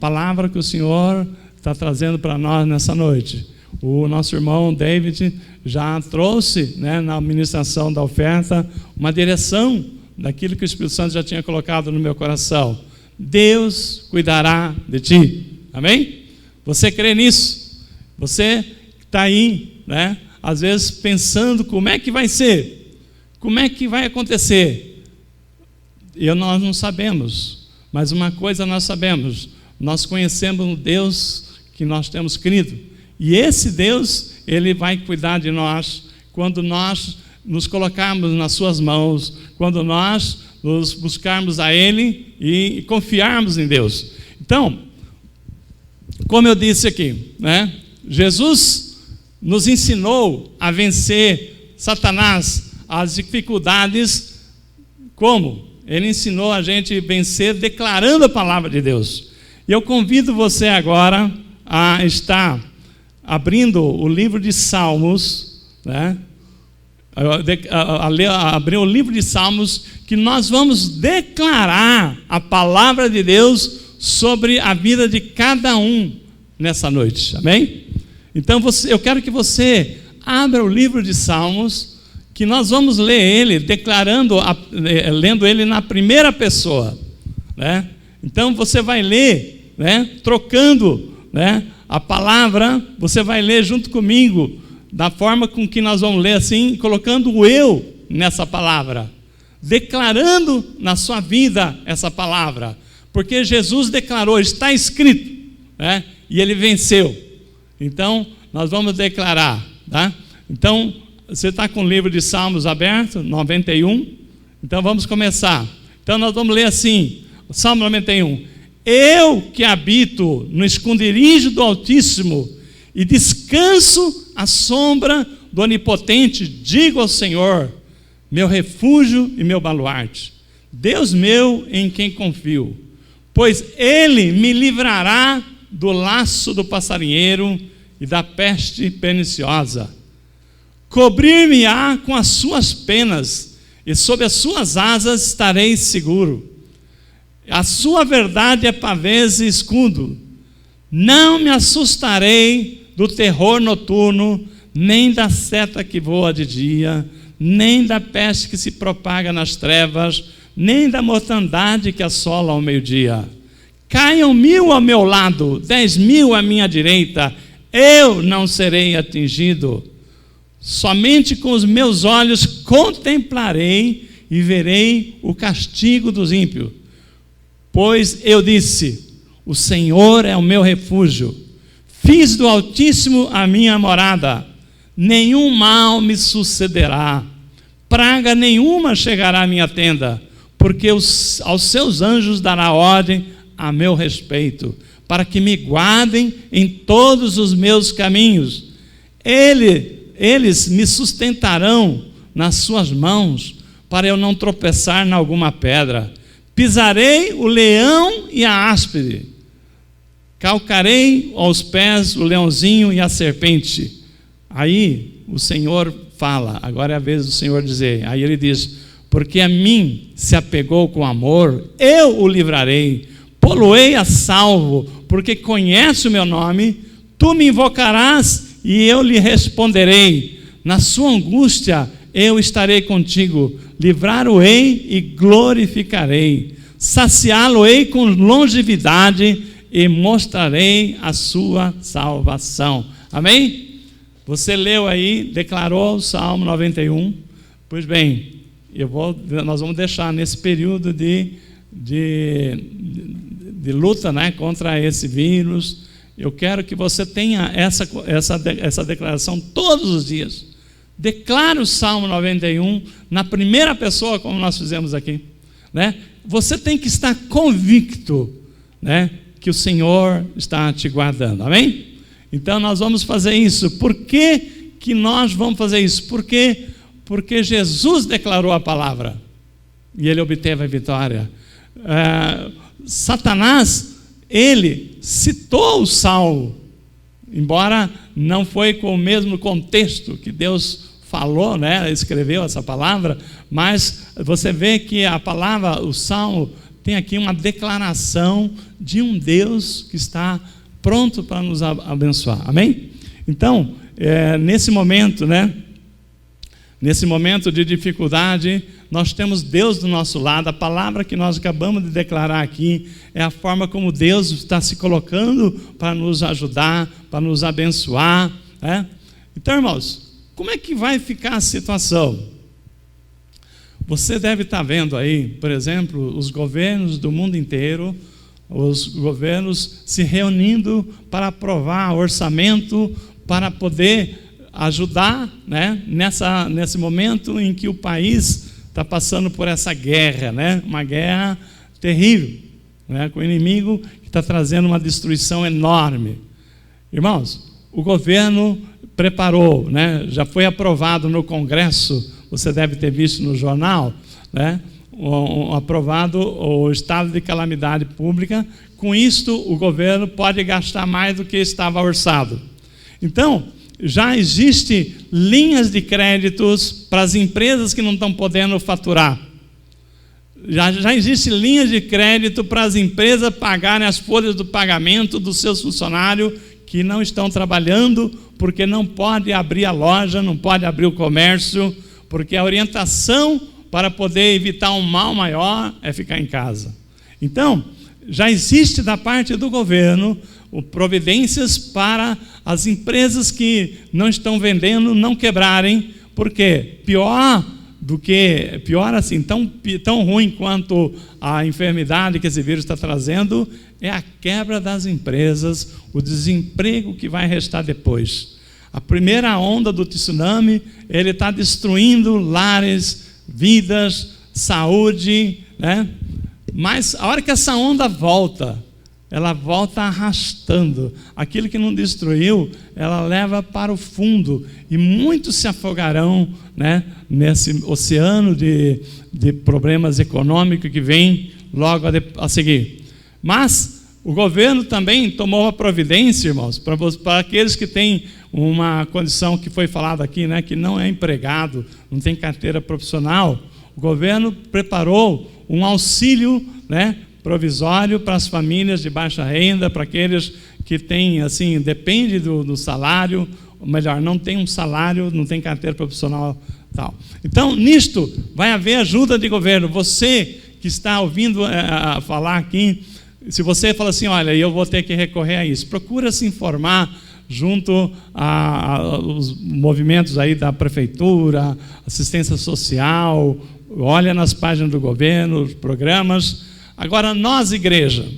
palavra que o Senhor está trazendo para nós nessa noite. O nosso irmão David já trouxe, né, na ministração da oferta, uma direção daquilo que o Espírito Santo já tinha colocado no meu coração. Deus cuidará de ti. Amém? Você crê nisso? Você está aí, né, às vezes pensando como é que vai ser, como é que vai acontecer. Nós não sabemos, mas uma coisa nós sabemos: nós conhecemos um Deus que nós temos crido, e esse Deus, Ele vai cuidar de nós quando nós nos colocarmos nas suas mãos, quando nós nos buscarmos a Ele e confiarmos em Deus. Então, como eu disse aqui, né, Jesus nos ensinou a vencer Satanás, as dificuldades. Como? Ele ensinou a gente a vencer declarando a palavra de Deus. E eu convido você agora a estar abrindo o livro de Salmos, né? Abrir o livro de Salmos, que nós vamos declarar a palavra de Deus sobre a vida de cada um nessa noite, amém? Então eu quero que você abra o livro de Salmos, que nós vamos ler ele, lendo ele na primeira pessoa, né? Então você vai ler, né, trocando, né, a palavra, você vai ler junto comigo, da forma com que nós vamos ler assim, colocando o eu nessa palavra, declarando na sua vida essa palavra, porque Jesus declarou, está escrito, né, e ele venceu. Então nós vamos declarar, tá? Então você está com o livro de Salmos aberto, 91, então vamos começar. Então nós vamos ler assim, Salmo 91. Eu que habito no esconderijo do Altíssimo e descanso à sombra do Onipotente, digo ao Senhor, meu refúgio e meu baluarte, Deus meu em quem confio, pois Ele me livrará do laço do passarinheiro e da peste perniciosa. Cobrir-me-á com as suas penas, e sob as suas asas estarei seguro. A sua verdade é pavês e escudo. Não me assustarei do terror noturno, nem da seta que voa de dia, nem da peste que se propaga nas trevas, nem da mortandade que assola ao meio-dia. Caiam 1000 ao meu lado, 10.000 à minha direita, eu não serei atingido. Somente com os meus olhos contemplarei e verei o castigo dos ímpios. Pois eu disse, o Senhor é o meu refúgio, fiz do Altíssimo a minha morada, nenhum mal me sucederá, praga nenhuma chegará à minha tenda, porque aos seus anjos dará ordem a meu respeito, para que me guardem em todos os meus caminhos. Eles me sustentarão nas suas mãos, para eu não tropeçar em alguma pedra. Pisarei o leão e a áspide, calcarei aos pés o leãozinho e a serpente. Aí o Senhor fala, agora é a vez do Senhor dizer, aí ele diz, porque a mim se apegou com amor, eu o livrarei, pô-lo-ei a salvo, porque conhece o meu nome, tu me invocarás e eu lhe responderei, na sua angústia eu estarei contigo, livrar-o-ei e glorificarei, saciá-lo-ei com longevidade e mostrarei a sua salvação. Amém? Você leu aí, declarou o Salmo 91. Pois bem, nós vamos deixar nesse período de luta, né, contra esse vírus. Eu quero que você tenha essa declaração todos os dias. Declare o Salmo 91 na primeira pessoa, como nós fizemos aqui, né? Você tem que estar convicto, né, que o Senhor está te guardando, amém? Então nós vamos fazer isso. Por que nós vamos fazer isso? Porque Jesus declarou a palavra e ele obteve a vitória. Satanás, ele citou o Salmo, embora não foi com o mesmo contexto que Deus falou, né, escreveu essa palavra, mas você vê que a palavra, o Salmo, tem aqui uma declaração de um Deus que está pronto para nos abençoar. Amém? Então, nesse momento, né? Nesse momento de dificuldade, nós temos Deus do nosso lado. A palavra que nós acabamos de declarar aqui é a forma como Deus está se colocando para nos ajudar, para nos abençoar, né? Então, irmãos, como é que vai ficar a situação? Você deve estar vendo aí, por exemplo, os governos do mundo inteiro, os governos se reunindo para aprovar orçamento, para poder ajudar, né, nesse momento em que o país está passando por essa guerra, né, uma guerra terrível, né, com o inimigo que está trazendo uma destruição enorme. Irmãos, o governo preparou, né, já foi aprovado no Congresso, você deve ter visto no jornal, né, aprovado o estado de calamidade pública. Com isto, o governo pode gastar mais do que estava orçado. Então, já existem linhas de créditos para as empresas que não estão podendo faturar. Já existem linhas de crédito para as empresas pagarem as folhas do pagamento dos seus funcionários que não estão trabalhando, porque não pode abrir a loja, não pode abrir o comércio, porque a orientação para poder evitar um mal maior é ficar em casa. Então, já existe da parte do governo providências para as empresas que não estão vendendo não quebrarem, porque pior assim, tão ruim quanto a enfermidade que esse vírus está trazendo é a quebra das empresas, o desemprego que vai restar depois. A primeira onda do tsunami, ele está destruindo lares, vidas, saúde, né? Mas a hora que essa onda volta, ela volta arrastando. Aquilo que não destruiu, ela leva para o fundo. E muitos se afogarão, né, nesse oceano de problemas econômicos que vem logo a seguir. Mas o governo também tomou a providência, irmãos, para aqueles que têm uma condição que foi falada aqui, né, que não é empregado, não tem carteira profissional. O governo preparou um auxílio, né, provisório para as famílias de baixa renda, para aqueles que têm, assim, depende do salário, ou melhor, não tem um salário, não tem carteira profissional, tal. Então, nisto vai haver ajuda de governo. Você que está ouvindo falar aqui, se você fala assim, olha, eu vou ter que recorrer a isso, procura se informar junto aos movimentos aí da prefeitura, assistência social, olha nas páginas do governo, os programas. Agora, nós igreja,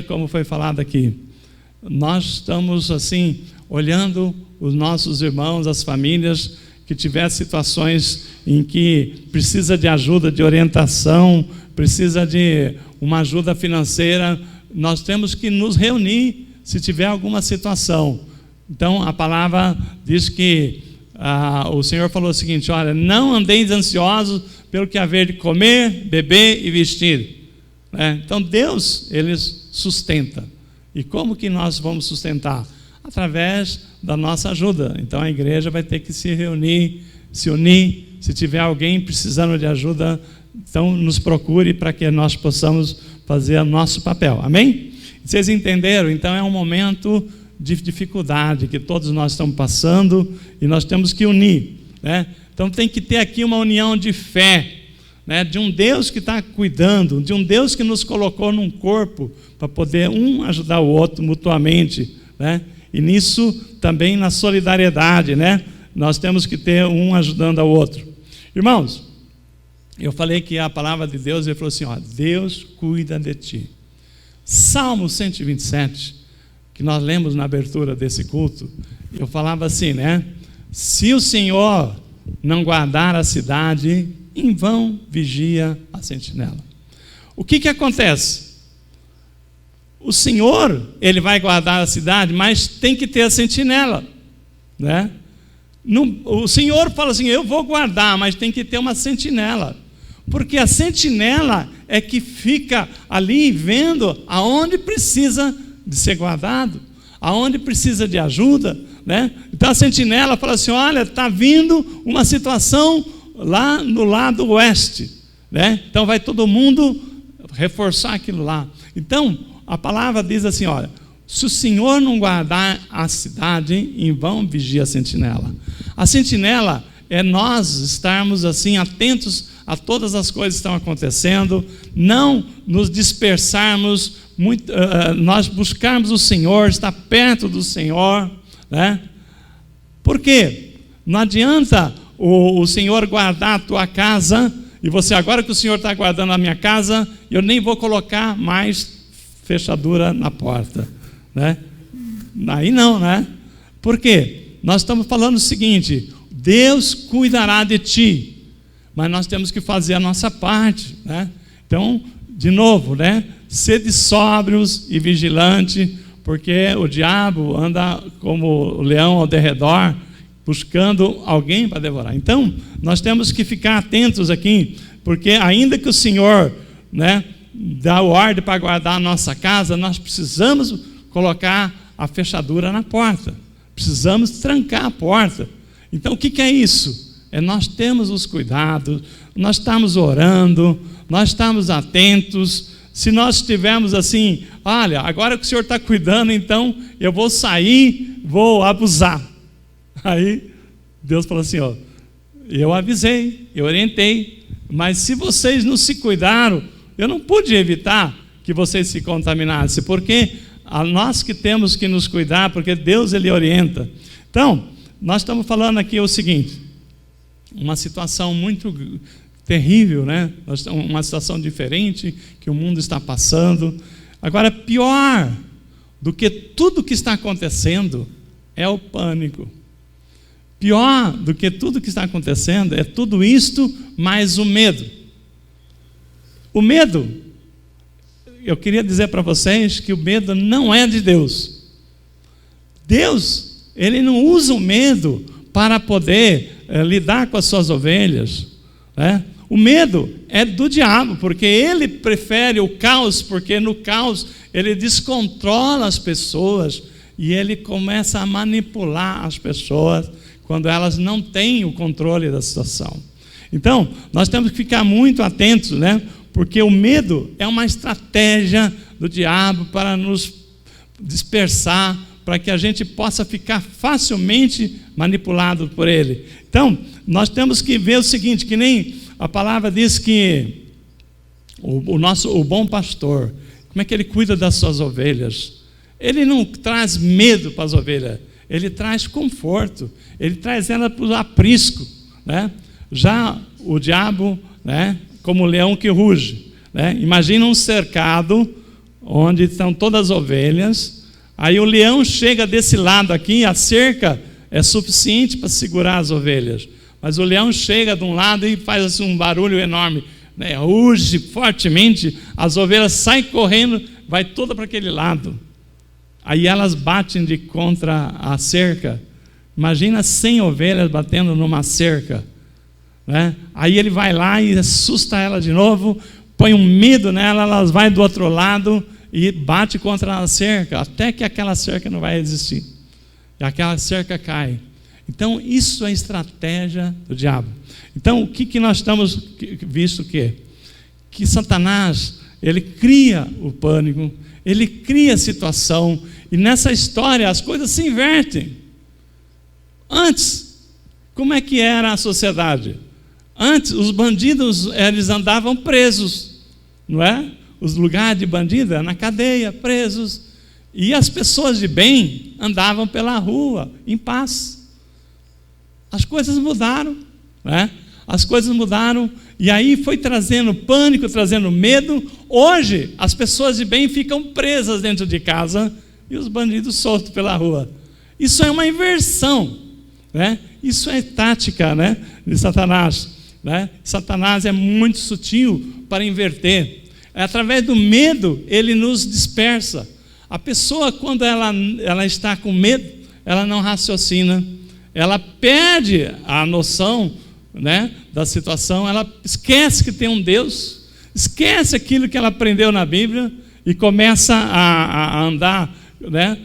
como foi falado aqui, nós estamos assim, olhando os nossos irmãos, as famílias que tiver situações em que precisa de ajuda, de orientação, precisa de uma ajuda financeira, nós temos que nos reunir se tiver alguma situação. Então, a palavra diz que o Senhor falou o seguinte, olha, não andeis ansiosos pelo que haver de comer, beber e vestir. Então, Deus, Ele sustenta. E como que nós vamos sustentar? Através da nossa ajuda. Então, a igreja vai ter que se reunir, se unir. Se tiver alguém precisando de ajuda, então nos procure para que nós possamos fazer o nosso papel. Amém? Vocês entenderam? Então, é um momento de dificuldade que todos nós estamos passando e nós temos que unir, né? Então tem que ter aqui uma união de fé, né? De um Deus que está cuidando, de um Deus que nos colocou num corpo para poder um ajudar o outro mutuamente, né? E nisso também na solidariedade, né? Nós temos que ter um ajudando ao outro. Irmãos, eu falei que a palavra de Deus, ele falou assim, ó, Deus cuida de ti. Salmo 127, que nós lemos na abertura desse culto, eu falava assim, né? Se o Senhor não guardar a cidade, em vão vigia a sentinela. O que acontece? O Senhor, Ele vai guardar a cidade, mas tem que ter a sentinela, né? O Senhor fala assim, eu vou guardar, mas tem que ter uma sentinela. Porque a sentinela é que fica ali vendo aonde precisa de ser guardado, aonde precisa de ajuda, né? Então a sentinela fala assim, olha, está vindo uma situação lá no lado oeste, né? Então vai todo mundo reforçar aquilo lá. Então a palavra diz assim, olha, se o Senhor não guardar a cidade, em vão vigia a sentinela. A sentinela é nós estarmos assim atentos a todas as coisas que estão acontecendo, não nos dispersarmos, nós buscarmos o Senhor, estar perto do Senhor, né? Por quê? Não adianta o Senhor guardar a tua casa, e você, agora que o Senhor está guardando a minha casa, eu nem vou colocar mais fechadura na porta, né? Aí não, né? Por quê? Nós estamos falando o seguinte: Deus cuidará de ti, mas nós temos que fazer a nossa parte, né? Então, de novo, né? Sede sóbrios e vigilantes, porque o diabo anda como o leão ao derredor, buscando alguém para devorar. Então, nós temos que ficar atentos aqui, porque ainda que o Senhor, né, dá ordem para guardar a nossa casa, nós precisamos colocar a fechadura na porta, precisamos trancar a porta. Então, o que é isso? É nós temos os cuidados, nós estamos orando, nós estamos atentos. Se nós estivermos assim, olha, agora que o Senhor está cuidando, então eu vou sair, vou abusar. Aí Deus falou assim, ó, eu avisei, eu orientei, mas se vocês não se cuidaram, eu não pude evitar que vocês se contaminassem, porque a nós que temos que nos cuidar, porque Deus, Ele orienta. Então, nós estamos falando aqui o seguinte, uma situação muito terrível, né? Uma situação diferente que o mundo está passando. Agora, pior do que tudo que está acontecendo é o pânico. Pior do que tudo que está acontecendo é tudo isto mais o medo. O medo, eu queria dizer para vocês que o medo não é de Deus. Deus, Ele não usa o medo para poder lidar com as suas ovelhas, né? O medo é do diabo, porque ele prefere o caos, porque no caos ele descontrola as pessoas e ele começa a manipular as pessoas quando elas não têm o controle da situação. Então, nós temos que ficar muito atentos, né? Porque o medo é uma estratégia do diabo para nos dispersar, para que a gente possa ficar facilmente manipulado por ele. Então, nós temos que ver o seguinte, que nem a palavra diz que o bom pastor, como é que ele cuida das suas ovelhas? Ele não traz medo para as ovelhas, ele traz conforto, ele traz ela para o aprisco, né? Já o diabo, né, como o leão que ruge, né? Imagina um cercado onde estão todas as ovelhas, aí o leão chega desse lado aqui, a cerca é suficiente para segurar as ovelhas, mas o leão chega de um lado e faz assim um barulho enorme, né? Ruge fortemente, as ovelhas saem correndo, vai toda para aquele lado, aí elas batem de contra a cerca. Imagina 100 ovelhas batendo numa cerca, né? Aí ele vai lá e assusta ela de novo, põe um medo nela, elas vai do outro lado e bate contra a cerca, até que aquela cerca não vai existir, e aquela cerca cai. Então isso é estratégia do diabo. Então o que nós estamos visto que Satanás, ele cria o pânico, ele cria a situação, e nessa história as coisas se invertem. Antes, como é que era a sociedade? Antes, os bandidos, eles andavam presos, não é? Os lugares de bandido eram na cadeia, presos. E as pessoas de bem andavam pela rua, em paz. As coisas mudaram, né? As coisas mudaram, e aí foi trazendo pânico, trazendo medo. Hoje, as pessoas de bem ficam presas dentro de casa e os bandidos soltos pela rua. Isso é uma inversão, né? Isso é tática, né, de Satanás, né? Satanás é muito sutil para inverter. Através do medo, ele nos dispersa. A pessoa, quando ela está com medo, ela não raciocina, ela perde a noção, né, da situação, ela esquece que tem um Deus, esquece aquilo que ela aprendeu na Bíblia e começa a andar, né,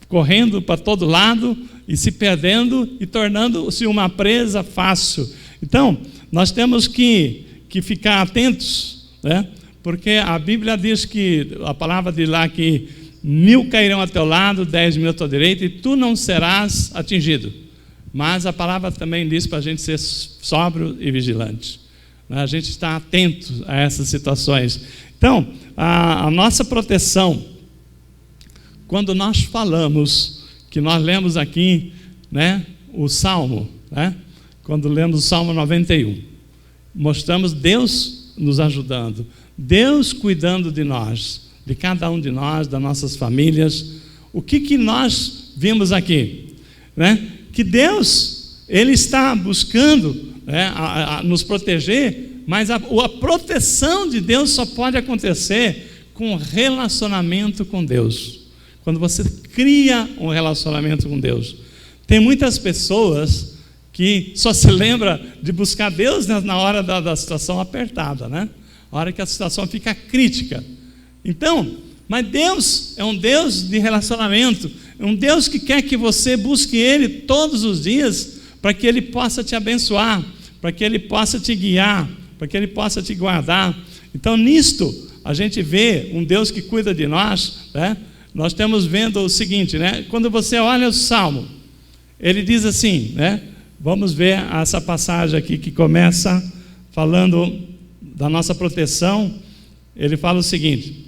correndo para todo lado e se perdendo e tornando-se uma presa fácil. Então, nós temos que ficar atentos, né? Porque a Bíblia diz que, a palavra diz lá que 1000 cairão a teu lado, 10.000 à tua direita, e tu não serás atingido. Mas a palavra também diz para a gente ser sóbrio e vigilante. A gente está atento a essas situações. Então, a nossa proteção, quando nós falamos, que nós lemos aqui, né, o Salmo, né, quando lemos o Salmo 91, mostramos Deus nos ajudando, Deus cuidando de nós, de cada um de nós, das nossas famílias. O que nós vimos aqui? Né? Que Deus, Ele está buscando, né, nos proteger, mas a proteção de Deus só pode acontecer com relacionamento com Deus. Quando você cria um relacionamento com Deus. Tem muitas pessoas que só se lembram de buscar Deus na hora da situação apertada, né? A hora que a situação fica crítica. Então, mas Deus é um Deus de relacionamento, é um Deus que quer que você busque Ele todos os dias, para que Ele possa te abençoar, para que Ele possa te guiar, para que Ele possa te guardar. Então, nisto, a gente vê um Deus que cuida de nós, né? Nós estamos vendo o seguinte, né? Quando você olha o Salmo, ele diz assim, né? Vamos ver essa passagem aqui que começa falando da nossa proteção. Ele fala o seguinte: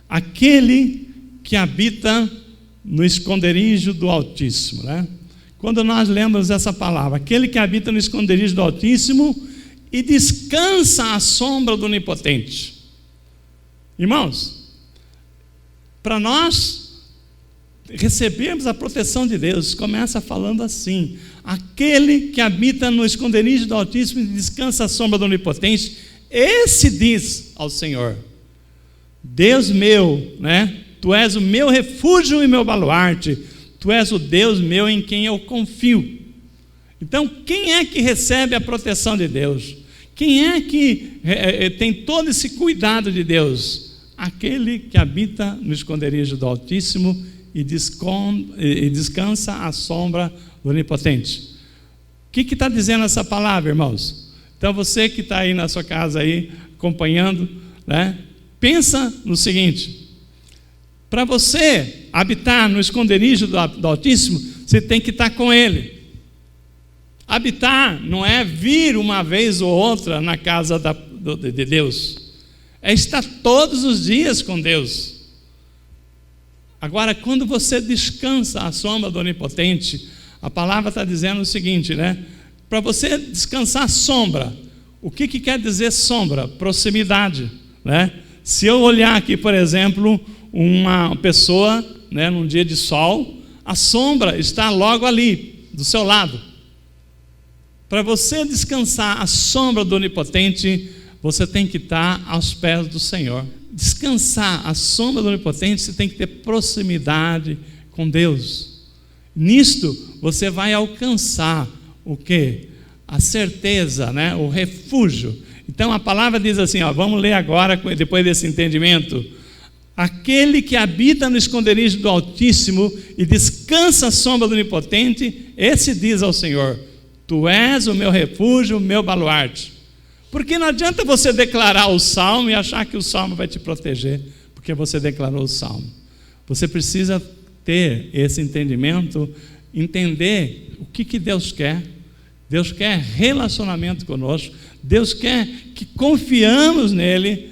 aquele que habita no esconderijo do Altíssimo, né? Quando nós lemos essa palavra, aquele que habita no esconderijo do Altíssimo e descansa à sombra do Onipotente. Irmãos, para nós recebermos a proteção de Deus, começa falando assim: aquele que habita no esconderijo do Altíssimo e descansa à sombra do Onipotente, esse diz ao Senhor: Deus meu, né? Tu és o meu refúgio e meu baluarte, tu és o Deus meu em quem eu confio. Então, quem é que recebe a proteção de Deus? Quem é que tem todo esse cuidado de Deus? Aquele que habita no esconderijo do Altíssimo e descansa à sombra do Onipotente. O que está dizendo essa palavra, irmãos? Então, você que está aí na sua casa aí, acompanhando, né? Pensa no seguinte: para você habitar no esconderijo do Altíssimo, você tem que estar com Ele. Habitar não é vir uma vez ou outra na casa de Deus, é estar todos os dias com Deus. Agora, quando você descansa à sombra do Onipotente, a palavra está dizendo o seguinte, né? Para você descansar à sombra, o que quer dizer sombra? Proximidade, né? Se eu olhar aqui, por exemplo, uma pessoa, né, num dia de sol, a sombra está logo ali, do seu lado. Para você descansar à sombra do Onipotente, você tem que estar aos pés do Senhor. Descansar à sombra do Onipotente, você tem que ter proximidade com Deus. Nisto, você vai alcançar o quê? A certeza, né? O refúgio. Então, a palavra diz assim, ó, vamos ler agora, depois desse entendimento: aquele que habita no esconderijo do Altíssimo e descansa à sombra do Onipotente, esse diz ao Senhor: tu és o meu refúgio, o meu baluarte. Porque não adianta você declarar o Salmo e achar que o Salmo vai te proteger, porque você declarou o Salmo. Você precisa ter esse entendimento, entender o que Deus quer. Deus quer relacionamento conosco. Deus quer que confiemos nele,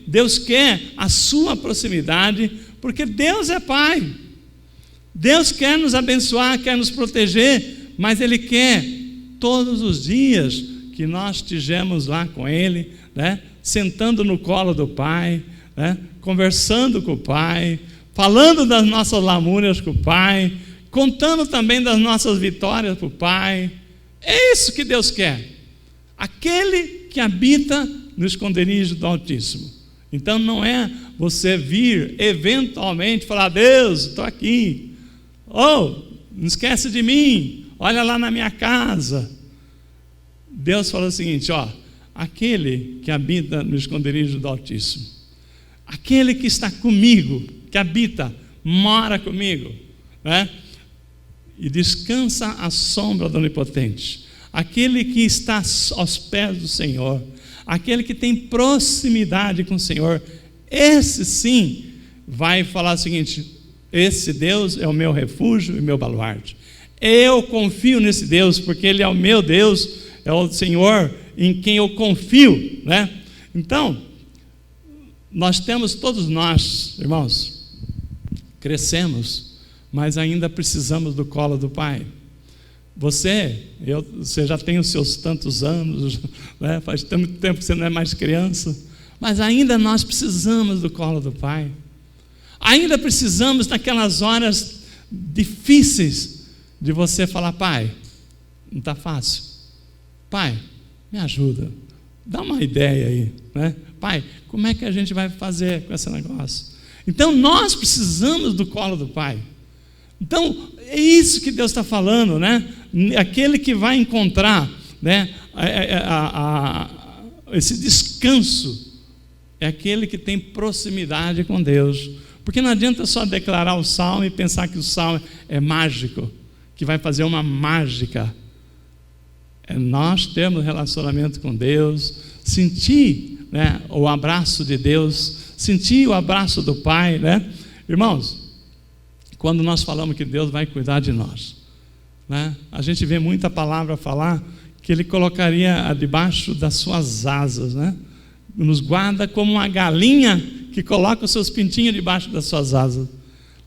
Deus quer a sua proximidade, porque Deus é Pai. Deus quer nos abençoar, quer nos proteger, mas Ele quer todos os dias que nós estejamos lá com Ele, né? Sentando no colo do Pai, né? Conversando com o Pai, falando das nossas lamúrias com o Pai, contando também das nossas vitórias para o Pai. É isso que Deus quer. Aquele que habita no esconderijo do Altíssimo. Então não é você vir eventualmente falar: Deus, estou aqui. Oh, não esquece de mim, olha lá na minha casa. Deus fala o seguinte, ó: aquele que habita no esconderijo do Altíssimo, aquele que está comigo, que habita, mora comigo, né? e descansa à sombra do Onipotente. Aquele que está aos pés do Senhor, aquele que tem proximidade com o Senhor, esse sim vai falar o seguinte: esse Deus é o meu refúgio e meu baluarte. Eu confio nesse Deus, porque Ele é o meu Deus, é o Senhor em quem eu confio, né? Então, nós temos, todos nós, irmãos, crescemos, mas ainda precisamos do colo do Pai. Você já tem os seus tantos anos, né? Faz tanto tempo que você não é mais criança, mas ainda nós precisamos do colo do Pai. Ainda precisamos naquelas horas difíceis de você falar: Pai, não está fácil. Pai, me ajuda, dá uma ideia aí, né? Pai, como é que a gente vai fazer com esse negócio? Então nós precisamos do colo do Pai. Então é isso que Deus está falando, né? Aquele que vai encontrar, né, esse descanso é aquele que tem proximidade com Deus. Porque não adianta só declarar o salmo e pensar que o salmo é mágico, que vai fazer uma mágica. É nós termos relacionamento com Deus, sentir, né, o abraço de Deus, sentir o abraço do Pai, né? Irmãos, quando nós falamos que Deus vai cuidar de nós, né, a gente vê muita palavra falar que Ele colocaria debaixo das suas asas, né? Nos guarda como uma galinha que coloca os seus pintinhos debaixo das suas asas.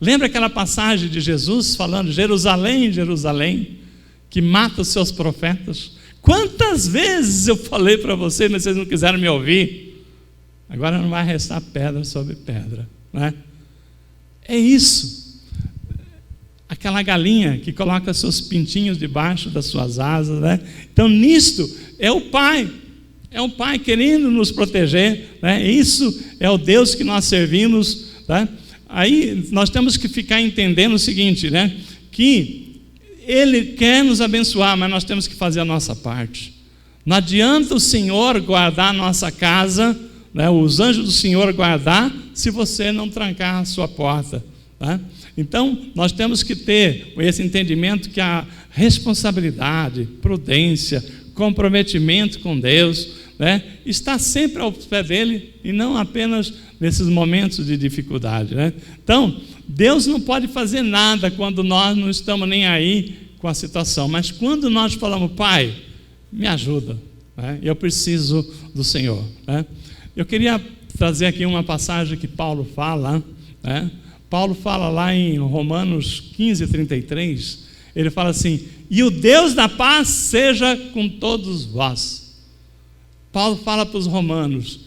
Lembra aquela passagem de Jesus falando: Jerusalém, Jerusalém, que mata os seus profetas? Quantas vezes eu falei para vocês, mas vocês não quiseram me ouvir? Agora não vai restar pedra sobre pedra, né? É isso. Aquela galinha que coloca seus pintinhos debaixo das suas asas, né? Então nisto é o Pai. É o Pai querendo nos proteger, né? Isso é o Deus que nós servimos, tá? Aí nós temos que ficar entendendo o seguinte, né? Que Ele quer nos abençoar, mas nós temos que fazer a nossa parte. Não adianta o Senhor guardar a nossa casa, né? Os anjos do Senhor guardar, se você não trancar a sua porta, tá? Então nós temos que ter esse entendimento que a responsabilidade, prudência, comprometimento com Deus, né, está sempre ao pé dele e não apenas nesses momentos de dificuldade, né? Então, Deus não pode fazer nada quando nós não estamos nem aí com a situação, mas quando nós falamos: Pai, me ajuda, né? Eu preciso do Senhor, né? Eu queria trazer aqui uma passagem que Paulo fala, né? Paulo fala lá em Romanos 15:33, ele fala assim: e o Deus da paz seja com todos vós. Paulo fala para os romanos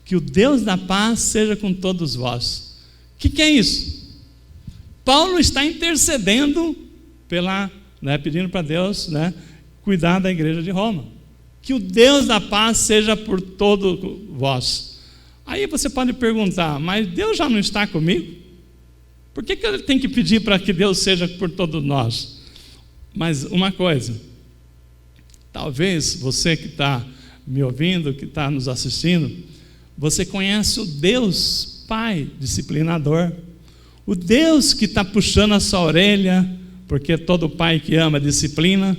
que o Deus da paz seja com todos vós. O que é isso? Paulo está intercedendo pedindo para Deus, né, cuidar da igreja de Roma. Que o Deus da paz seja por todos vós. Aí você pode perguntar: mas Deus já não está comigo? Por que ele tem que pedir para que Deus seja por todos nós? Mas uma coisa, talvez você que está me ouvindo, que está nos assistindo, você conhece o Deus Pai disciplinador, o Deus que está puxando a sua orelha, porque todo pai que ama disciplina,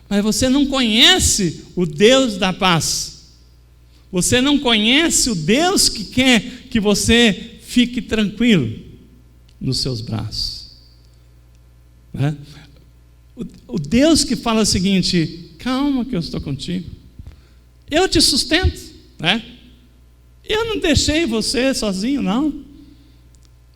mas você não conhece o Deus da paz, você não conhece o Deus que quer que você fique tranquilo nos seus braços, né? O Deus que fala o seguinte: calma que eu estou contigo, eu te sustento, né? Eu não deixei você sozinho, não.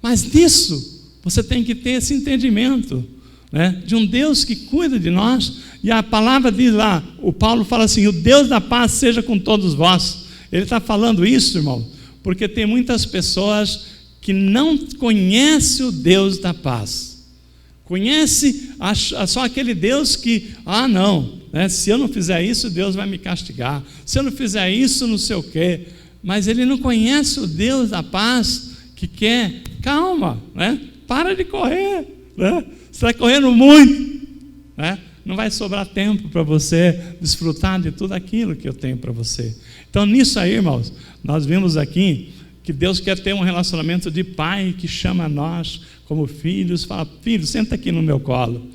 Mas disso você tem que ter esse entendimento, né, de um Deus que cuida de nós. E a palavra diz lá, o Paulo fala assim: o Deus da paz seja com todos vós. Ele está falando isso, irmão, porque tem muitas pessoas que não conhecem o Deus da paz. Conhece só aquele Deus que, não, né, se eu não fizer isso, Deus vai me castigar. Se eu não fizer isso, não sei o quê. Mas ele não conhece o Deus da paz que quer, calma, né? Para de correr, né? Você está correndo muito, né? Não vai sobrar tempo para você desfrutar de tudo aquilo que eu tenho para você. Então nisso aí, irmãos, nós vimos aqui que Deus quer ter um relacionamento de pai que chama nós como filhos, fala: filho, senta aqui no meu colo,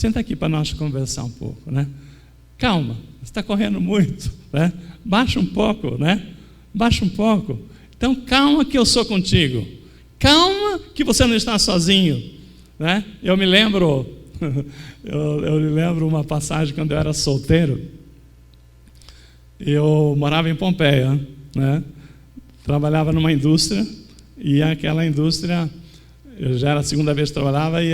senta aqui para nós conversar um pouco, né? Calma, você está correndo muito, né? Baixa um pouco, né? Baixa um pouco. Então, calma que eu sou contigo. Calma que você não está sozinho, né? Eu me lembro uma passagem quando eu era solteiro. Eu morava em Pompeia, né? Trabalhava numa indústria e aquela indústria, eu já era a segunda vez que trabalhava e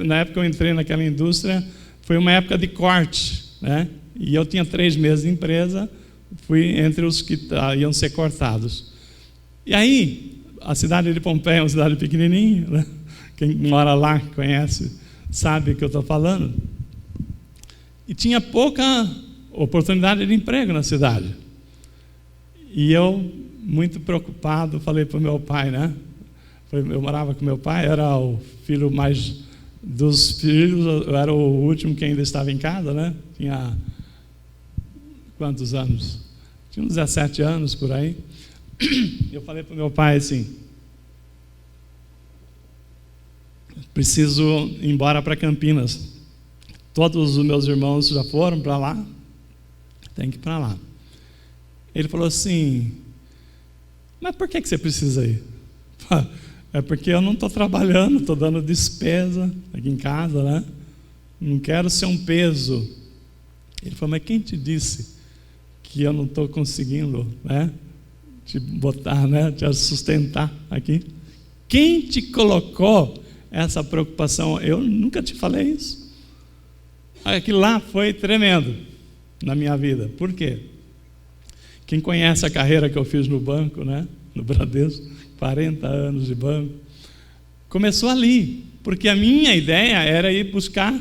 na época que eu entrei naquela indústria, foi uma época de corte, né? E eu tinha 3 meses de empresa, fui entre os que iam ser cortados. E aí, a cidade de Pompeia é uma cidade pequenininha, né? Quem mora lá, conhece, sabe o que eu estou falando. E tinha pouca oportunidade de emprego na cidade. E eu, muito preocupado, falei para o meu pai, né? Eu morava com meu pai, era o filho mais dos filhos, eu era o último que ainda estava em casa, né? Tinha quantos anos? Tinha uns 17 anos por aí. Eu falei para o meu pai assim: preciso ir embora para Campinas. Todos os meus irmãos já foram para lá, tem que ir para lá. Ele falou assim: mas por que você precisa ir? É porque eu não estou trabalhando, estou dando despesa aqui em casa, né? Não quero ser um peso. Ele falou: mas quem te disse que eu não estou conseguindo, né, te botar, né, te sustentar aqui? Quem te colocou essa preocupação? Eu nunca te falei isso. Aquilo lá foi tremendo na minha vida. Por quê? Quem conhece a carreira que eu fiz no banco, né, no Bradesco, 40 anos de banco, começou ali, porque a minha ideia era ir buscar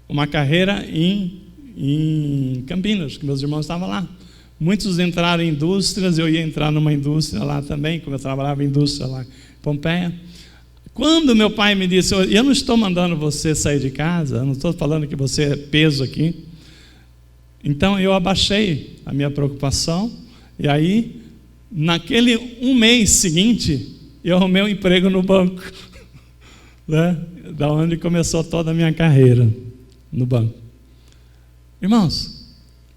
uma carreira em Campinas, que meus irmãos estavam lá. Muitos entraram em indústrias, eu ia entrar numa indústria lá também, como eu trabalhava em indústria lá em Pompeia. Quando meu pai me disse: eu não estou mandando você sair de casa, eu não estou falando que você é peso aqui. Então eu abaixei a minha preocupação, e aí, naquele um mês seguinte, eu arrumei um emprego no banco, né? Da onde começou toda a minha carreira, no banco. Irmãos,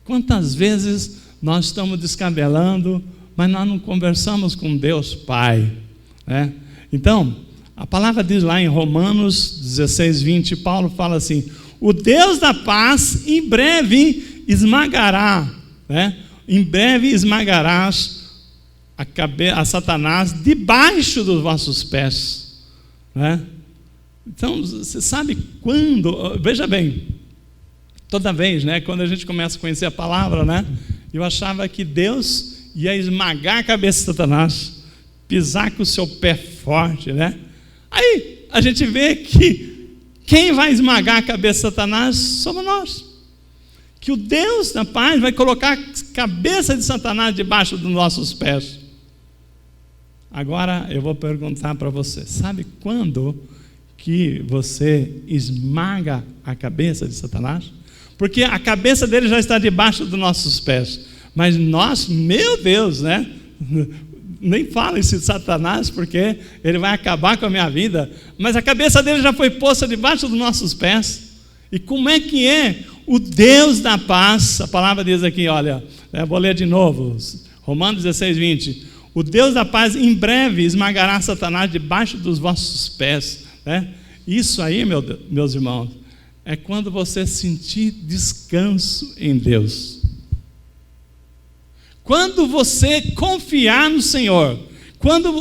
quantas vezes nós estamos descabelando, mas nós não conversamos com Deus Pai, né? Então, a palavra diz lá em Romanos 16, 20, Paulo fala assim: o Deus da paz em breve esmagará, né? Em breve esmagarás a Satanás debaixo dos vossos pés, né? Então, você sabe quando, veja bem, toda vez, né, quando a gente começa a conhecer a palavra, né, eu achava que Deus ia esmagar a cabeça de Satanás, pisar com o seu pé forte, né? Aí a gente vê que quem vai esmagar a cabeça de Satanás somos nós. Que o Deus da paz vai colocar a cabeça de Satanás debaixo dos nossos pés. Agora eu vou perguntar para você: sabe quando que você esmaga a cabeça de Satanás? Porque a cabeça dele já está debaixo dos nossos pés. Mas nós, meu Deus, né? Nem fala isso de Satanás, porque ele vai acabar com a minha vida. Mas a cabeça dele já foi posta debaixo dos nossos pés. E como é que é o Deus da paz? A palavra diz aqui, olha, vou ler de novo, Romanos 16, 20. O Deus da paz em breve esmagará Satanás debaixo dos vossos pés, né? Isso aí, meus irmãos, é quando você sentir descanso em Deus. Quando você confiar no Senhor, quando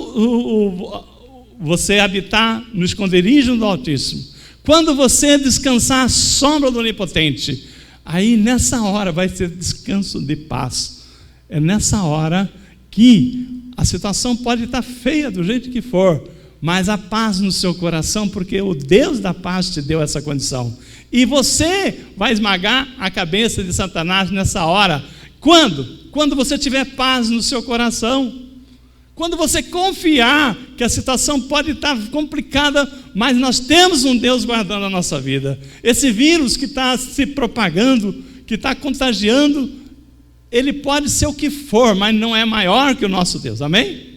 você habitar no esconderijo do Altíssimo, quando você descansar à sombra do Onipotente, aí nessa hora vai ter descanso de paz. É nessa hora que a situação pode estar feia do jeito que for, mas a paz no seu coração, porque o Deus da paz te deu essa condição. E você vai esmagar a cabeça de Satanás nessa hora. Quando? Quando você tiver paz no seu coração. Quando você confiar que a situação pode estar complicada, mas nós temos um Deus guardando a nossa vida. Esse vírus que está se propagando, que está contagiando, ele pode ser o que for, mas não é maior que o nosso Deus, amém?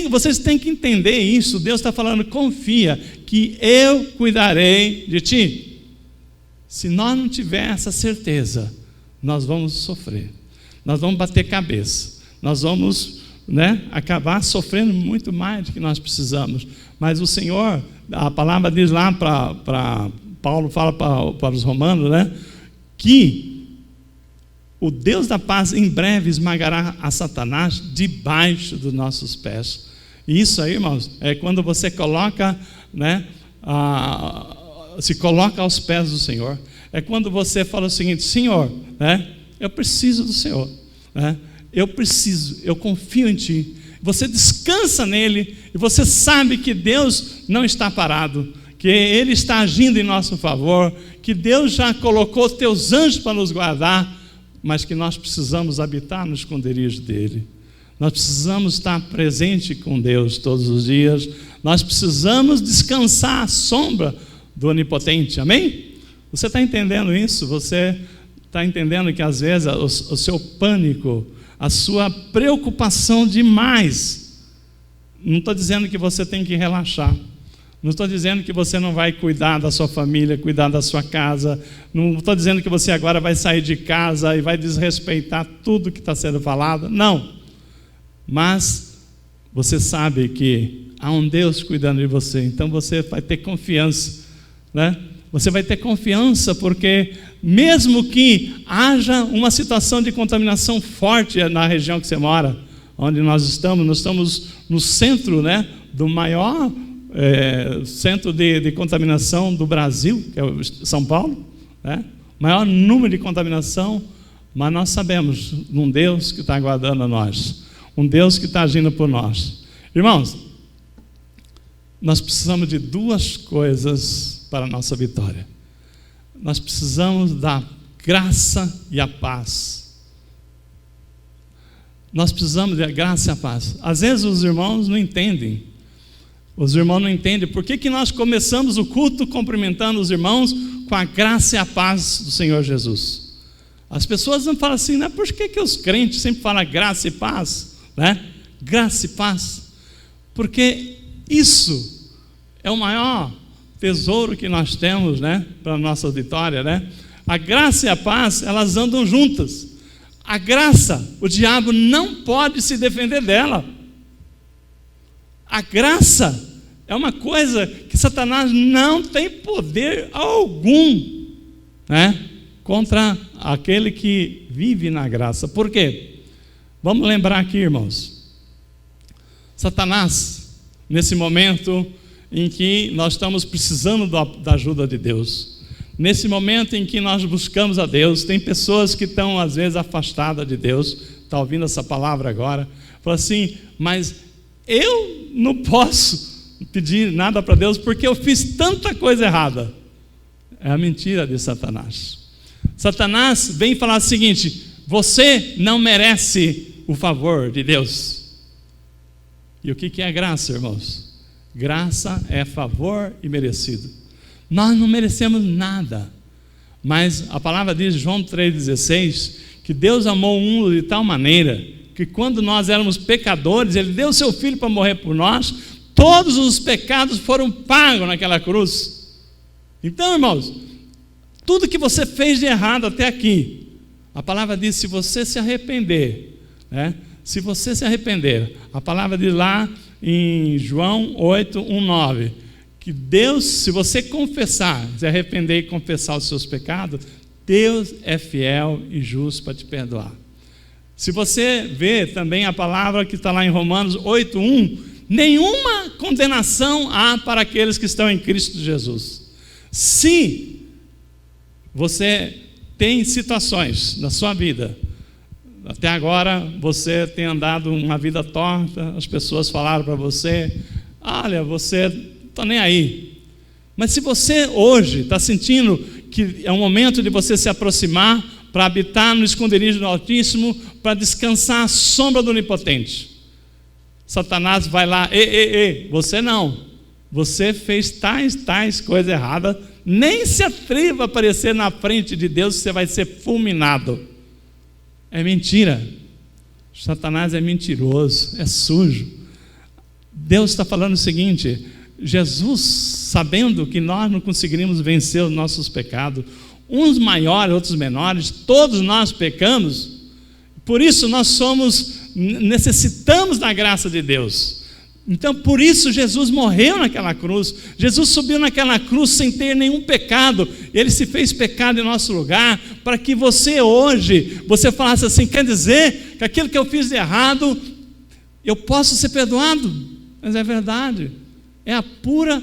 Vocês têm que entender isso. Deus está falando, confia, que eu cuidarei de ti. Se nós não tivermos essa certeza, nós vamos sofrer, nós vamos bater cabeça, nós vamos, acabar sofrendo muito mais do que nós precisamos. Mas o Senhor, a palavra diz lá, Paulo fala para os romanos, que o Deus da paz em breve esmagará a Satanás debaixo dos nossos pés. E isso aí, irmãos, é quando você coloca, se coloca aos pés do Senhor. É quando você fala o seguinte: Senhor, eu preciso do Senhor, eu confio em Ti. Você descansa nele e você sabe que Deus não está parado, que Ele está agindo em nosso favor, que Deus já colocou teus anjos para nos guardar, mas que nós precisamos habitar no esconderijo dEle. Nós precisamos estar presente com Deus todos os dias. Nós precisamos descansar à sombra do Onipotente. Amém? Você está entendendo isso? Você está entendendo que às vezes o seu pânico, a sua preocupação demais, não estou dizendo que você tem que relaxar. Não estou dizendo que você não vai cuidar da sua família, cuidar da sua casa. Não estou dizendo que você agora vai sair de casa e vai desrespeitar tudo que está sendo falado. Não. Mas você sabe que há um Deus cuidando de você. Então você vai ter confiança, Você vai ter confiança porque mesmo que haja uma situação de contaminação forte na região que você mora, onde nós estamos no centro, do maior centro de contaminação do Brasil, que é o São Paulo, maior número de contaminação, mas nós sabemos de um Deus que está aguardando a nós, um Deus que está agindo por nós. Irmãos, nós precisamos de duas coisas para a nossa vitória. Nós precisamos da graça e a paz. Nós precisamos da graça e a paz. Às vezes os irmãos não entendem. Os irmãos não entendem por que nós começamos o culto cumprimentando os irmãos com a graça e a paz do Senhor Jesus. As pessoas não falam assim, por que os crentes sempre falam graça e paz? Graça e paz. Porque isso é o maior tesouro que nós temos, para a nossa vitória, A graça e a paz, elas andam juntas. A graça, o diabo não pode se defender dela. A graça é uma coisa que Satanás não tem poder algum, contra aquele que vive na graça. Por quê? Vamos lembrar aqui, irmãos. Satanás, nesse momento em que nós estamos precisando da ajuda de Deus, nesse momento em que nós buscamos a Deus, tem pessoas que estão às vezes afastadas de Deus, está ouvindo essa palavra agora, fala assim, mas eu não posso pedir nada para Deus porque eu fiz tanta coisa errada. É a mentira de Satanás. Satanás vem falar o seguinte: você não merece o favor de Deus. E o que é graça, irmãos? Graça é favor e merecido. Nós não merecemos nada, mas a palavra diz, João 3,16, que Deus amou o mundo de tal maneira que quando nós éramos pecadores, Ele deu o seu Filho para morrer por nós. Todos os pecados foram pagos naquela cruz. Então, irmãos, tudo que você fez de errado até aqui, a palavra diz, se você se arrepender, se você se arrepender, a palavra diz lá em João 8:1-9, que Deus, se você confessar, se arrepender e confessar os seus pecados, Deus é fiel e justo para te perdoar. Se você vê também a palavra que está lá em Romanos 8:1, nenhuma condenação há para aqueles que estão em Cristo Jesus. Se você tem situações na sua vida, até agora você tem andado uma vida torta, as pessoas falaram para você, olha, você não está nem aí. Mas se você hoje está sentindo que é um momento de você se aproximar para habitar no esconderijo do Altíssimo, para descansar à sombra do Onipotente, Satanás vai lá, você não, você fez tais coisas erradas, nem se atreva a aparecer na frente de Deus, você vai ser fulminado. É mentira. Satanás é mentiroso, é sujo. Deus está falando o seguinte: Jesus, sabendo que nós não conseguiríamos vencer os nossos pecados, uns maiores, outros menores, todos nós pecamos, por isso nós necessitamos da graça de Deus. Então, por isso Jesus morreu naquela cruz. Jesus subiu naquela cruz sem ter nenhum pecado. Ele se fez pecado em nosso lugar, para que você hoje, você falasse assim: quer dizer que aquilo que eu fiz de errado, eu posso ser perdoado? Mas é verdade, é a pura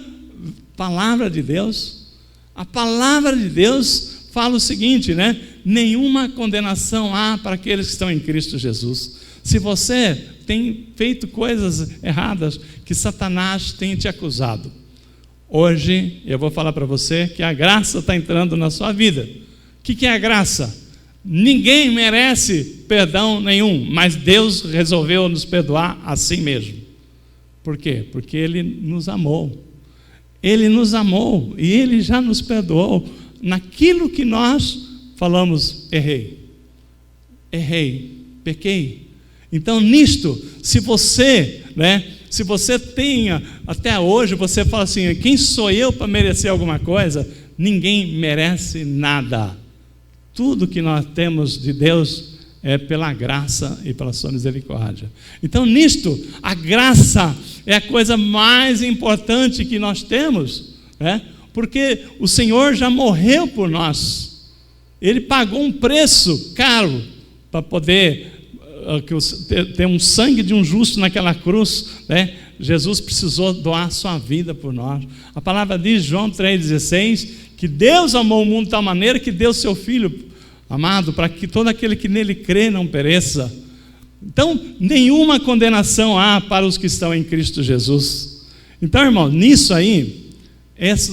palavra de Deus. A palavra de Deus fala o seguinte, né? Nenhuma condenação há para aqueles que estão em Cristo Jesus. Se você tem feito coisas erradas, que Satanás tem te acusado, hoje eu vou falar para você que a graça está entrando na sua vida. O que é a graça? Ninguém merece perdão nenhum, mas Deus resolveu nos perdoar assim mesmo. Por quê? Porque Ele nos amou. Ele nos amou e Ele já nos perdoou naquilo que nós falamos: errei, pequei. Então, nisto, se você tenha, até hoje, você fala assim: quem sou eu para merecer alguma coisa? Ninguém merece nada. Tudo que nós temos de Deus é pela graça e pela sua misericórdia. Então, nisto, a graça é a coisa mais importante que nós temos, né? Porque o Senhor já morreu por nós. Ele pagou um preço caro para poder ter um sangue de um justo naquela cruz, né? Jesus precisou doar sua vida por nós. A palavra diz, João 3,16, que Deus amou o mundo de tal maneira que deu seu Filho amado, para que todo aquele que nele crê não pereça. Então, nenhuma condenação há para os que estão em Cristo Jesus. Então, irmão, nisso aí,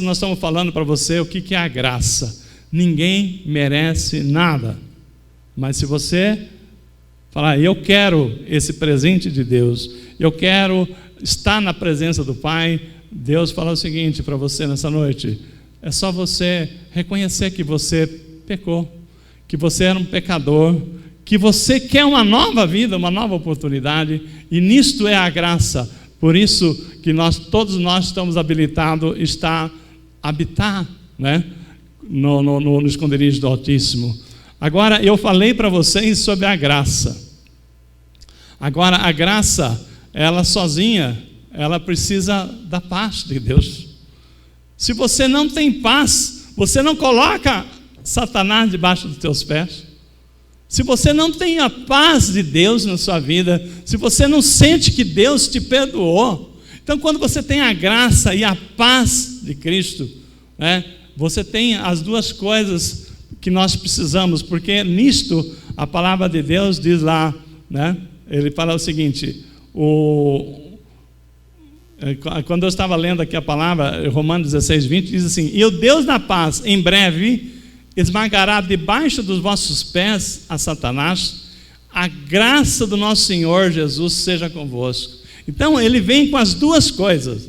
nós estamos falando para você o que é a graça. Ninguém merece nada, mas se você falar: eu quero esse presente de Deus, eu quero estar na presença do Pai, Deus fala o seguinte para você nessa noite: é só você reconhecer que você pecou, que você era um pecador, que você quer uma nova vida, uma nova oportunidade, e nisto é a graça. Por isso que todos nós estamos habilitados a habitar, né, no esconderijo do Altíssimo. Agora, eu falei para vocês sobre a graça. Agora, a graça, ela sozinha, ela precisa da paz de Deus. Se você não tem paz, você não coloca Satanás debaixo dos teus pés. Se você não tem a paz de Deus na sua vida, se você não sente que Deus te perdoou, então quando você tem a graça e a paz de Cristo, né, você tem as duas coisas que nós precisamos, porque nisto a palavra de Deus diz lá, né, ele fala o seguinte, quando eu estava lendo aqui a palavra, Romanos 16:20, diz assim: e o Deus da paz em breve esmagará debaixo dos vossos pés a Satanás. A graça do nosso Senhor Jesus seja convosco. Então ele vem com as duas coisas.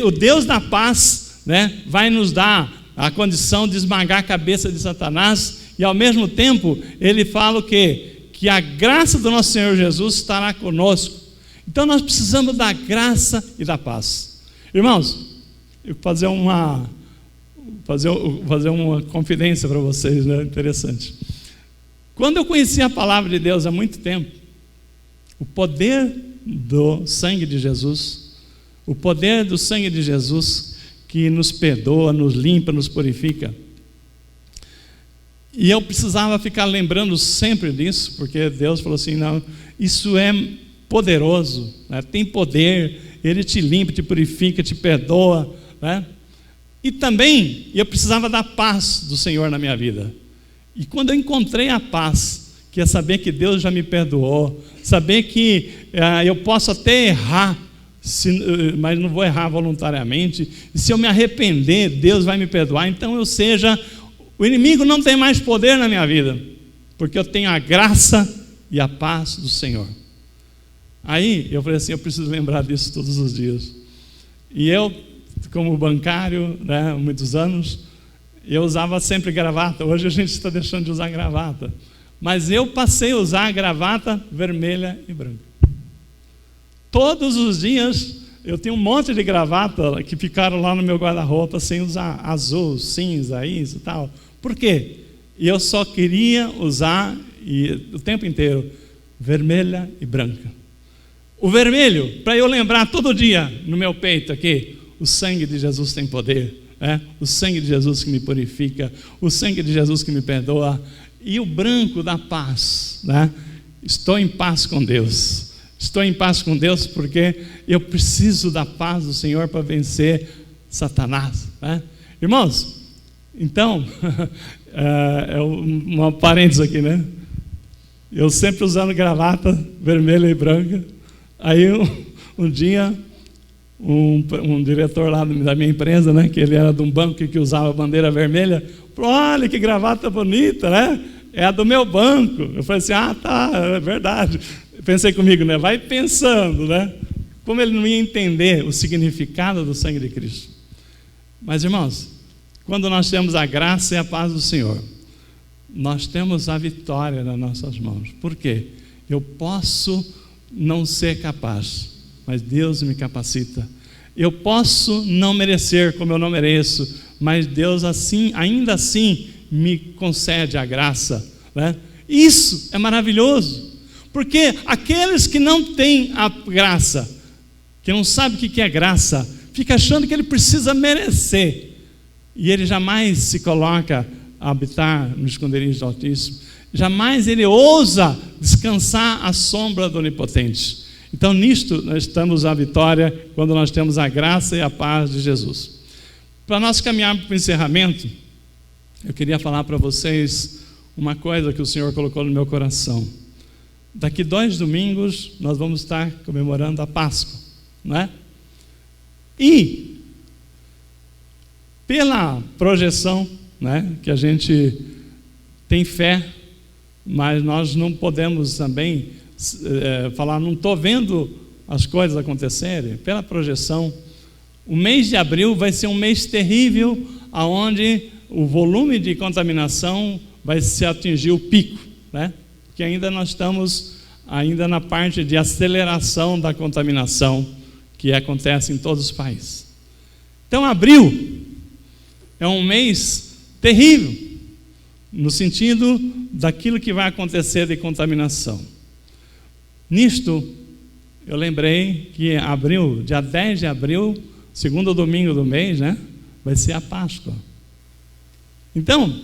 O Deus da paz, né, vai nos dar a condição de esmagar a cabeça de Satanás, e ao mesmo tempo ele fala o quê? Que a graça do nosso Senhor Jesus estará conosco. Então nós precisamos da graça e da paz. Irmãos, eu vou fazer uma confidência para vocês, né? Interessante. Quando eu conheci a palavra de Deus há muito tempo, o poder do sangue de Jesus, o poder do sangue de Jesus que nos perdoa, nos limpa, nos purifica. E eu precisava ficar lembrando sempre disso, porque Deus falou assim: não, isso é poderoso, né? Tem poder, Ele te limpa, te purifica, te perdoa, né? E também eu precisava da paz do Senhor na minha vida. E quando eu encontrei a paz, que é saber que Deus já me perdoou, saber que eu posso até errar, mas não vou errar voluntariamente, e se eu me arrepender, Deus vai me perdoar. Então o inimigo não tem mais poder na minha vida, porque eu tenho a graça e a paz do Senhor. Aí eu falei assim: eu preciso lembrar disso todos os dias. E eu, como bancário, né, há muitos anos, eu usava sempre gravata. Hoje a gente está deixando de usar gravata, mas eu passei a usar a gravata vermelha e branca. Todos os dias eu tenho um monte de gravata que ficaram lá no meu guarda-roupa sem usar, azul, cinza, isso e tal. Por quê? E eu só queria usar o tempo inteiro vermelha e branca. O vermelho, para eu lembrar todo dia no meu peito aqui, o sangue de Jesus tem poder, né? O sangue de Jesus que me purifica, o sangue de Jesus que me perdoa, e o branco da paz, né? Estou em paz com Deus. Estou em paz com Deus porque eu preciso da paz do Senhor para vencer Satanás, né? Irmãos, então, uma parênteses aqui, né? Eu sempre usando gravata vermelha e branca. Aí um dia, um diretor lá da minha empresa, né, que ele era de um banco que usava bandeira vermelha, falou: olha que gravata bonita, né? É a do meu banco. Eu falei assim: ah, tá, é verdade. Pensei comigo, né? Vai pensando, né? Como ele não ia entender o significado do sangue de Cristo. Mas, irmãos, quando nós temos a graça e a paz do Senhor, nós temos a vitória nas nossas mãos. Por quê? Eu posso não ser capaz, mas Deus me capacita. Eu posso não merecer como eu não mereço, mas Deus ainda assim me concede a graça, né? Isso é maravilhoso. Porque aqueles que não têm a graça, que não sabem o que é graça, fica achando que ele precisa merecer, e ele jamais se coloca a habitar no esconderijo do Altíssimo, jamais ele ousa descansar à sombra do Onipotente. Então nisto nós estamos à vitória, quando nós temos a graça e a paz de Jesus. Para nós caminharmos para o encerramento, eu queria falar para vocês uma coisa que o Senhor colocou no meu coração. Daqui 2 domingos nós vamos estar comemorando a Páscoa, não é? E pela projeção, né, que a gente tem fé, mas nós não podemos também falar, não estou vendo as coisas acontecerem. Pela projeção, o mês de abril vai ser um mês terrível, onde o volume de contaminação vai se atingir o pico, né? Que ainda nós estamos na parte de aceleração da contaminação que acontece em todos os países. Então, abril é um mês terrível, no sentido daquilo que vai acontecer de contaminação. Nisto, eu lembrei que abril, dia 10 de abril, segundo domingo do mês, né, vai ser a Páscoa. Então,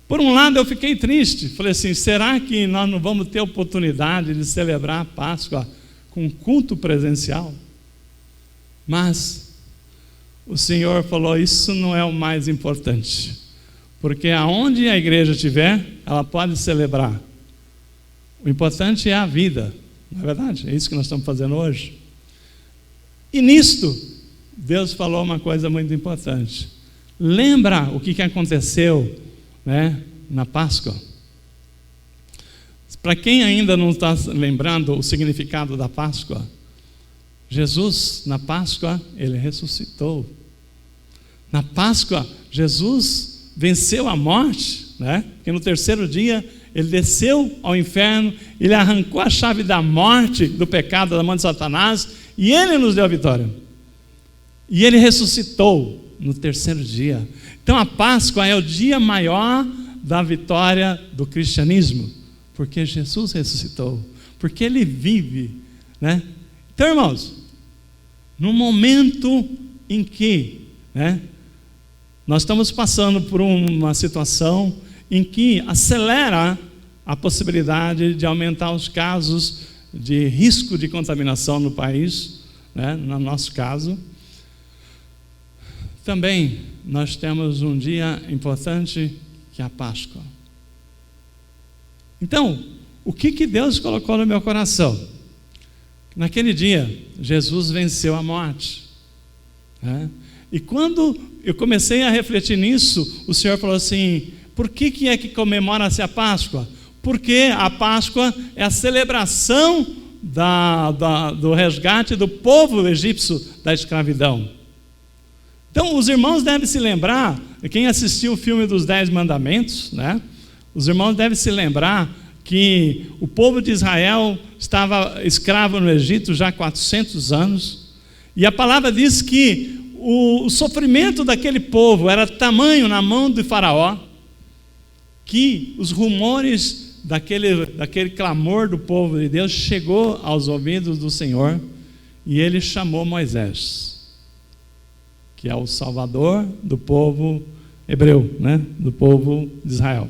por um lado eu fiquei triste, falei assim: será que nós não vamos ter oportunidade de celebrar a Páscoa com culto presencial? Mas o Senhor falou: isso não é o mais importante, porque aonde a igreja estiver, ela pode celebrar. O importante é a vida, não é verdade? É isso que nós estamos fazendo hoje. E nisto, Deus falou uma coisa muito importante. Lembra o que aconteceu, né, na Páscoa? Para quem ainda não está lembrando o significado da Páscoa, Jesus, na Páscoa, ele ressuscitou. Na Páscoa, Jesus venceu a morte, né? Porque no terceiro dia ele desceu ao inferno, ele arrancou a chave da morte, do pecado, da mão de Satanás, e ele nos deu a vitória. E ele ressuscitou no terceiro dia. Então a Páscoa é o dia maior da vitória do cristianismo, porque Jesus ressuscitou, porque ele vive, né? Então, irmãos, no momento em que, né, nós estamos passando por uma situação em que acelera a possibilidade de aumentar os casos de risco de contaminação no país, né, no nosso caso, também nós temos um dia importante, que é a Páscoa. Então, o que Deus colocou no meu coração? Naquele dia, Jesus venceu a morte, né? E quando eu comecei a refletir nisso, o Senhor falou assim: por que é que comemora-se a Páscoa? Porque a Páscoa é a celebração do resgate do povo egípcio da escravidão. Então, os irmãos devem se lembrar, quem assistiu o filme dos 10 Mandamentos, né? Os irmãos devem se lembrar que o povo de Israel estava escravo no Egito já há 400 anos, e a palavra diz que o sofrimento daquele povo era tamanho na mão de Faraó, que os rumores daquele clamor do povo de Deus chegou aos ouvidos do Senhor, e ele chamou Moisés, que é o salvador do povo hebreu, né? Do povo de Israel.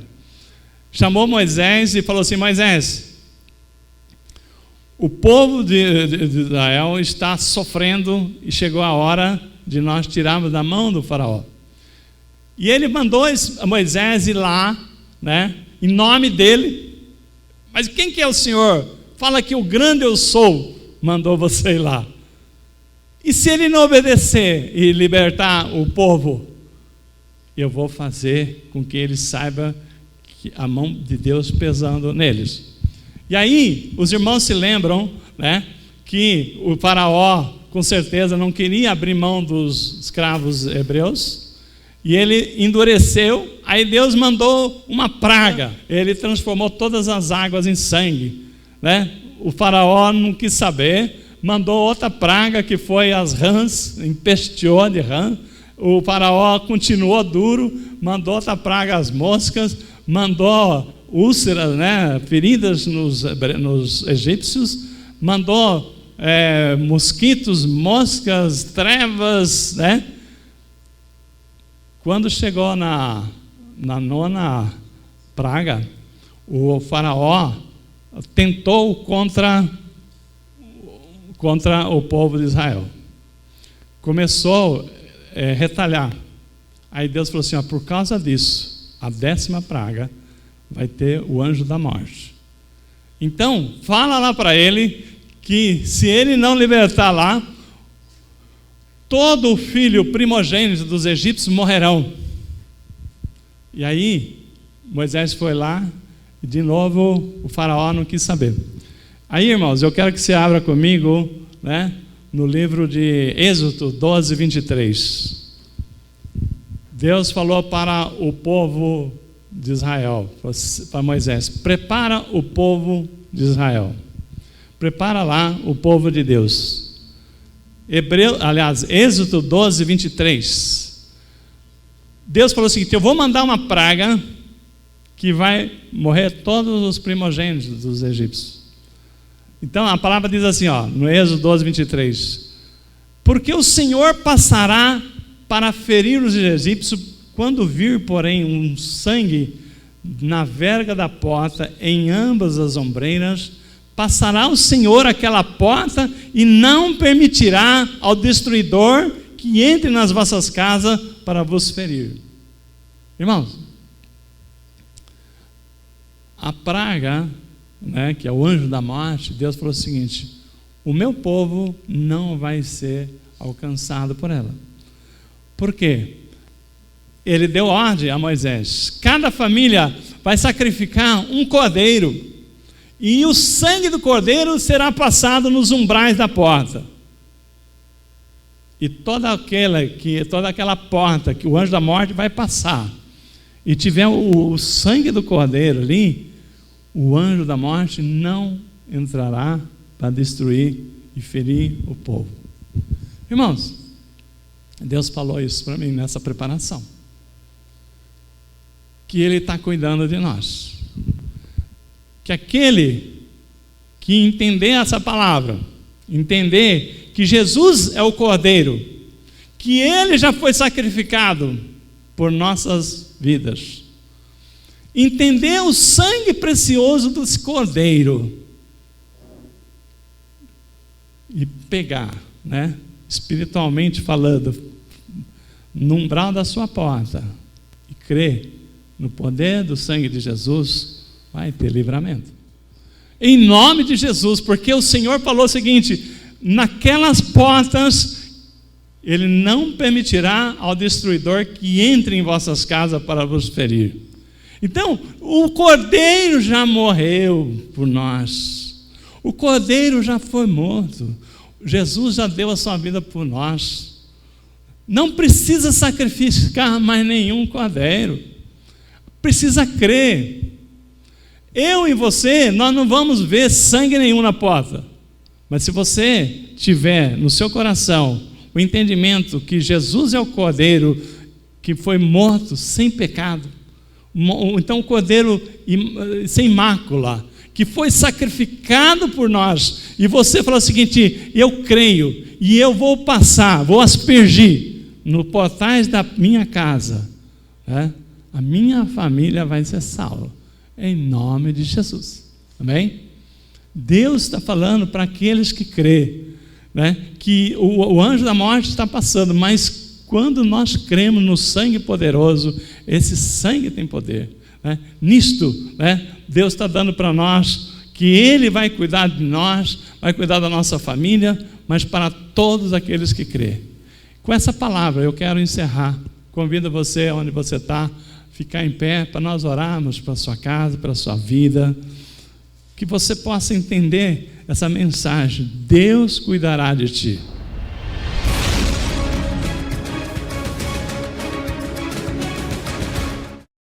Chamou Moisés e falou assim: Moisés, o povo de Israel está sofrendo e chegou a hora de nós tirarmos da mão do faraó. E ele mandou Moisés ir lá, né, em nome dele. Mas quem que é o Senhor? Fala que o grande eu sou mandou você ir lá. E se ele não obedecer e libertar o povo, eu vou fazer com que ele saiba que a mão de Deus pesando neles. E aí, os irmãos se lembram, né, que o faraó, com certeza, não queria abrir mão dos escravos hebreus, e ele endureceu. Aí Deus mandou uma praga, ele transformou todas as águas em sangue, né? O faraó não quis saber, mandou outra praga, que foi as rãs, empesteou de rã. O faraó continuou duro, mandou outra praga, as moscas, mandou úlceras, né, feridas nos egípcios, mandou mosquitos, moscas, trevas, né? Quando chegou na nona praga, o faraó tentou contra o povo de Israel. Começou a retalhar. Aí Deus falou assim: por causa disso, a 10ª praga vai ter o anjo da morte. Então, fala lá para ele que se ele não libertar lá, todo filho primogênito dos egípcios morrerão. E aí, Moisés foi lá, e de novo o faraó não quis saber. Aí, irmãos, eu quero que você abra comigo, né, no livro de Êxodo 12, 23. Deus falou para o povo de Israel, para Moisés: prepara o povo de Israel, prepara lá o povo de Deus. Êxodo 12, 23. Deus falou o seguinte: eu vou mandar uma praga que vai morrer todos os primogênitos dos egípcios. Então a palavra diz assim, no Êxodo 12, 23: porque o Senhor passará para ferir os egípcios, quando vir, porém, um sangue na verga da porta, em ambas as ombreiras, passará o Senhor aquela porta e não permitirá ao destruidor que entre nas vossas casas para vos ferir. Irmãos, a praga, né, que é o anjo da morte, Deus falou o seguinte: o meu povo não vai ser alcançado por ela. Por quê? Ele deu ordem a Moisés: cada família vai sacrificar um cordeiro, e o sangue do cordeiro será passado nos umbrais da porta. E toda aquela porta que o anjo da morte vai passar, e tiver o sangue do cordeiro ali, o anjo da morte não entrará para destruir e ferir o povo. Irmãos, Deus falou isso para mim nessa preparação, que Ele está cuidando de nós, que aquele que entender essa palavra, entender que Jesus é o Cordeiro, que Ele já foi sacrificado por nossas vidas, entender o sangue precioso desse Cordeiro e pegar, né, espiritualmente falando, no umbral da sua porta, e crer no poder do sangue de Jesus, vai ter livramento. Em nome de Jesus, porque o Senhor falou o seguinte: naquelas portas Ele não permitirá ao destruidor que entre em vossas casas para vos ferir. Então, o Cordeiro já morreu por nós, o Cordeiro já foi morto, Jesus já deu a sua vida por nós. Não precisa sacrificar mais nenhum cordeiro, precisa crer Eu e você, nós não vamos ver sangue nenhum na porta. Mas se você tiver no seu coração o entendimento que Jesus é o Cordeiro que foi morto sem pecado, então o Cordeiro sem mácula, que foi sacrificado por nós, e você fala o seguinte: eu creio, e eu vou passar, vou aspergir no portais da minha casa, a minha família vai ser salva, em nome de Jesus, amém? Deus está falando para aqueles que crêem, que o anjo da morte está passando, mas quando nós cremos no sangue poderoso, esse sangue tem poder, nisto, Deus está dando para nós que Ele vai cuidar de nós, vai cuidar da nossa família, mas para todos aqueles que crêem. Com essa palavra eu quero encerrar. Convido você, onde você está, ficar em pé para nós orarmos para a sua casa, para a sua vida, que você possa entender essa mensagem: Deus cuidará de ti.